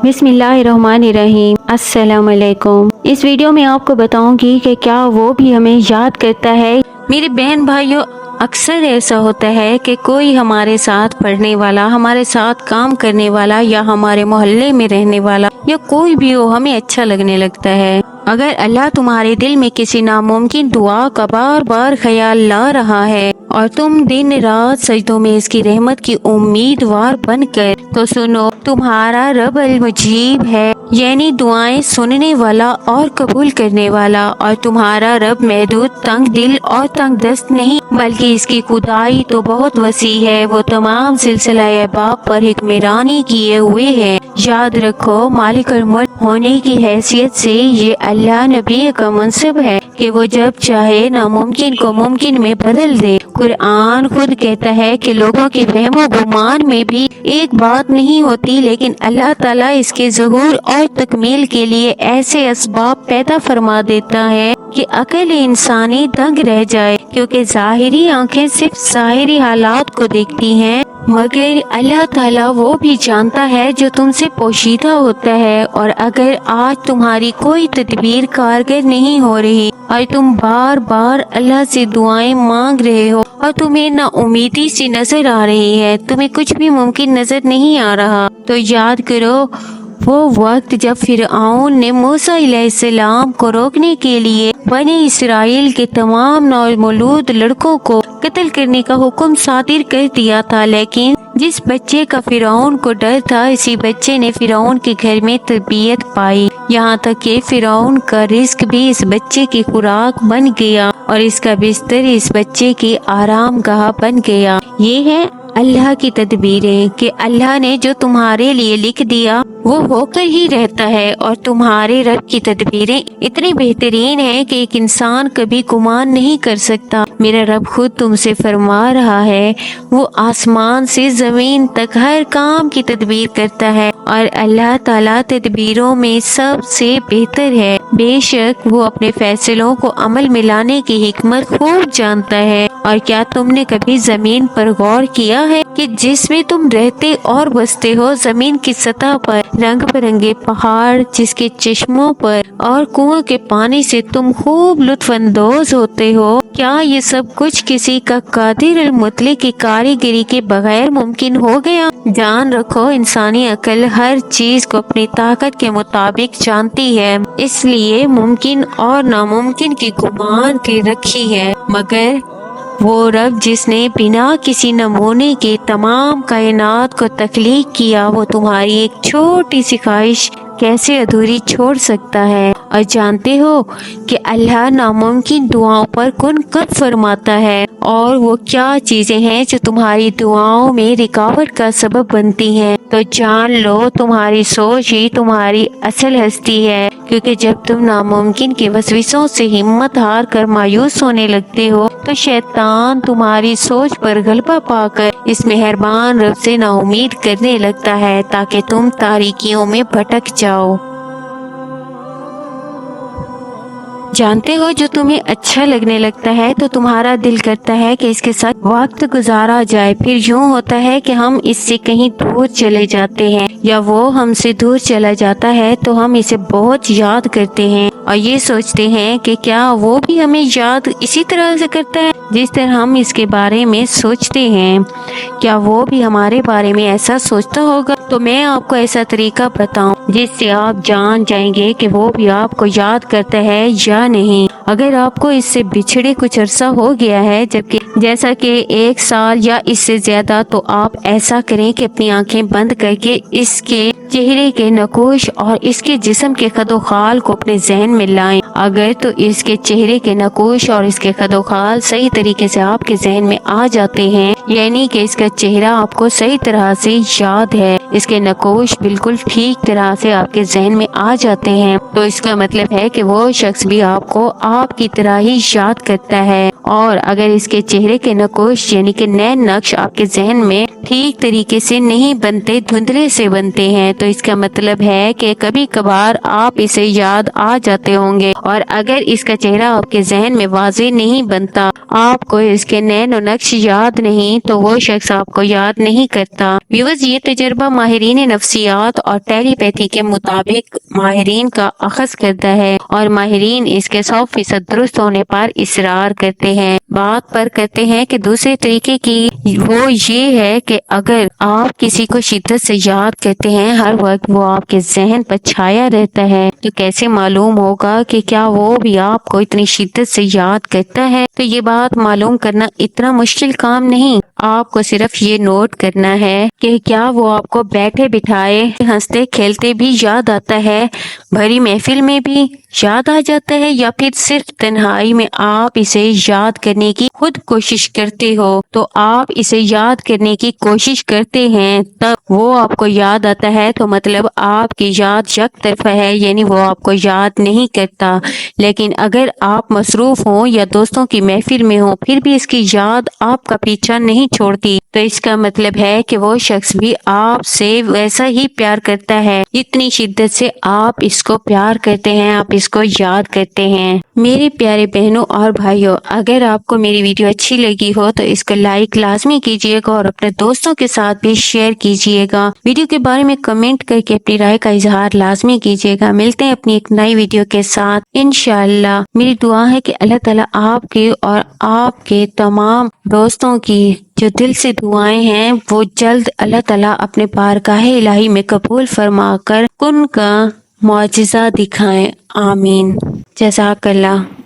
बिस्मिल्लाहिर्रहमानिर्रहीम। अस्सलाम वालेकुम। इस वीडियो में आपको बताऊंगी कि क्या वो भी हमें याद करता है। मेरे बहन भाइयों, अक्सर ऐसा होता है कि कोई हमारे साथ पढ़ने वाला, हमारे साथ काम करने वाला या हमारे मोहल्ले में रहने वाला या कोई भी हो, हमें अच्छा लगने लगता है। अगर अल्लाह तुम्हारे दिल में किसी नामुमकिन दुआ का बार बार ख्याल ला रहा है और तुम दिन रात सजदों में इसकी रहमत की उम्मीदवार बनकर, तो सुनो, तुम्हारा रब अल मुजीब है, यानी दुआएं सुनने वाला और कबूल करने वाला। और तुम्हारा रब महदूद तंग दिल और तंग दस्त नहीं, बल्कि इसकी खुदाई तो बहुत वसी है। वो तमाम सिलसिला बाप पर हिक्मरानी किए हुए है। याद रखो, मालिक और मुल्क होने की हैसियत से ये अल्लाह नबी का मनसब है कि वो जब चाहे नामुमकिन को मुमकिन में बदल दे। कुरान खुद कहता है कि लोगों के वहमो गुमान में भी एक बात नहीं होती, लेकिन अल्लाह ताला इसके ज़हूर और तकमील के लिए ऐसे असबाब पैदा फरमा देता है कि अकल इंसानी दंग रह जाए, क्योंकि ज़ाहिरी आंखें सिर्फ ज़ाहिरी हालात को देखती हैं, मगर अल्लाह ताला वो भी जानता है जो तुमसे पोशीदा होता है। और अगर आज तुम्हारी कोई तदबीर कारगर नहीं हो रही और तुम बार बार अल्लाह से दुआएं मांग रहे हो और तुम्हें ना उम्मीदी सी नजर आ रही है, तुम्हें कुछ भी मुमकिन नजर नहीं आ रहा, तो याद करो वो वक्त जब फिरऔन ने मूसा अलैहिस्सलाम को रोकने के लिए बनी इसराइल के तमाम नौमौलूद लड़कों को कत्ल करने का हुक्म सादिर कर दिया था। लेकिन जिस बच्चे का फिरऔन को डर था, इसी बच्चे ने फिरऔन के घर में तरबियत पाई, यहाँ तक कि फिरऔन का रिस्क भी इस बच्चे की खुराक बन गया और इसका बिस्तर इस बच्चे की आराम गाह बन गया। ये है अल्लाह की तदबीरें कि अल्लाह ने जो तुम्हारे लिए लिख दिया वो होकर ही रहता है। और तुम्हारे रब की तदबीरें इतनी बेहतरीन हैं कि एक इंसान कभी गुमान नहीं कर सकता। मेरा रब खुद तुमसे फरमा रहा है, वो आसमान से जमीन तक हर काम की तदबीर करता है और अल्लाह ताला तदबीरों में सबसे बेहतर है। बेशक वो अपने फैसलों को अमल में लाने की हिकमत खूब जानता है। और क्या तुमने कभी जमीन पर गौर किया है कि जिसमें तुम रहते और बसते हो, जमीन की सतह पर रंग बिरंगे पहाड़, जिसके चश्मों पर और कुओं के पानी से तुम खूब लुत्फानंदोज होते हो, क्या ये सब कुछ किसी का कादिर अल मुतलक की कारीगरी के बगैर मुमकिन हो गया? जान रखो, इंसानी अकल हर चीज को अपनी ताकत के मुताबिक जानती है, इसलिए मुमकिन और नामुमकिन की गुमान के रखी है। मगर वो रब जिसने बिना किसी नमूने के तमाम कायनात को तख्लीक किया, वो तुम्हारी एक छोटी सी ख्वाहिश कैसे अधूरी छोड़ सकता है? और जानते हो कि अल्लाह नामुमकिन दुआओं पर कुन कब फरमाता है, और वो क्या चीजें हैं जो तुम्हारी दुआओं में रुकावट का सबब बनती हैं? तो जान लो, तुम्हारी सोच ही तुम्हारी असल हस्ती है, क्योंकि जब तुम नामुमकिन के वसविसों से हिम्मत हार कर मायूस होने लगते हो, तो शैतान तुम्हारी सोच पर गलबा पाकर इस मेहरबान रब से नाउमीद करने लगता है, ताकि तुम तारीकियों में भटक जाओ। जानते हो, जो तुम्हें अच्छा लगने लगता है तो तुम्हारा दिल करता है कि इसके साथ वक्त गुजारा जाए, फिर यूं होता है कि हम इससे कहीं दूर चले जाते हैं, या वो हमसे दूर चला जाता है तो हम इसे बहुत याद करते हैं और ये सोचते हैं कि क्या वो भी हमें याद इसी तरह से करता है जिस तरह हम इसके बारे में सोचते हैं। क्या वो भी हमारे बारे में ऐसा सोचता होगा? तो मैं आपको ऐसा तरीका बताऊं जिससे आप जान जाएंगे कि वो भी आपको याद करता है या नहीं। अगर आपको इससे बिछड़े कुछ अरसा हो गया है, जबकि जैसा कि 1 साल या इससे ज्यादा, तो आप ऐसा करें कि अपनी आंखें बंद करके इसके चेहरे के नकोश और इसके जिस्म के खदोखाल को अपने जहन में लाएं। अगर तो इसके चेहरे के नकोश और इसके खदोखाल सही तरीके से आपके जहन में आ जाते हैं, यानी कि इसका चेहरा आपको सही तरह से याद है, इसके नकोश बिल्कुल ठीक तरह से आपके जहन में आ जाते हैं, तो इसका मतलब है कि वो शख्स भी आपको आपकी तरह ही याद करता है। और अगर इसके चेहरे के नकोश यानी कि नए नक्श आपके जहन में ठीक तरीके से नहीं बनते, धुंधले से बनते हैं, تو اس کا مطلب ہے کہ کبھی کبھار آپ اسے یاد آ جاتے ہوں گے، اور اگر اس کا چہرہ آپ کے ذہن میں واضح نہیں بنتا، آپ کو اس کے نین و نقش یاد نہیں، تو وہ شخص آپ کو یاد نہیں کرتا۔ ویورز، یہ تجربہ ماہرین نفسیات اور ٹیلی پیتھی کے مطابق ماہرین کا اخذ کرتا ہے، اور ماہرین اس کے 100% درست ہونے پر اصرار کرتے ہیں۔ بات پر کرتے ہیں کہ دوسرے طریقے کی وہ یہ ہے کہ اگر آپ کسی کو شدت سے یاد کرتے ہیں، ہر وقت وہ آپ کے ذہن پر چھایا رہتا ہے، تو کیسے معلوم ہوگا کہ کیا وہ بھی آپ کو اتنی شدت سے یاد کرتا ہے؟ تو یہ بات معلوم کرنا اتنا مشکل کام نہیں، آپ کو صرف یہ نوٹ کرنا ہے کہ کیا وہ آپ کو بیٹھے بٹھائے ہنستے کھیلتے بھی یاد آتا ہے، بھری محفل میں بھی یاد آ جاتا ہے، یا پھر صرف تنہائی میں آپ اسے یاد کرنے کی خود کوشش کرتے ہو؟ تو آپ اسے یاد کرنے کی کوشش کرتے ہیں تب وہ آپ کو یاد آتا ہے، تو مطلب آپ کی یاد یک طرفہ ہے، یعنی وہ آپ کو یاد نہیں کرتا۔ لیکن اگر آپ مصروف ہوں یا دوستوں کی محفل میں ہوں، پھر بھی اس کی یاد آپ کا پیچھا نہیں چھوڑتی، تو اس کا مطلب ہے کہ وہ شخص بھی آپ سے ویسا ہی پیار کرتا ہے جتنی شدت سے آپ اس کو پیار کرتے ہیں، آپ اس کو یاد کرتے ہیں۔ میرے پیارے بہنوں اور بھائیوں، اگر آپ کو میری ویڈیو اچھی لگی ہو تو اس کو لائک لازمی کیجیے گا، اور اپنے دوستوں کے ساتھ بھی شیئر کیجیے گا۔ ویڈیو کے بارے میں کمنٹ کر کے اپنی رائے کا اظہار لازمی کیجیے گا۔ ملتے ہیں اپنی ایک نئی ویڈیو کے ساتھ انشاءاللہ۔ میری دعا ہے کہ اللہ تعالیٰ آپ کی اور آپ کے تمام دوستوں کی جو دل سے دعائیں ہیں وہ جلد اللہ تعالیٰ اپنے بارگاہ الہی میں قبول فرما کر ان کا معجزہ دکھائیں۔ آمین۔ جزاک اللہ۔